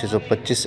625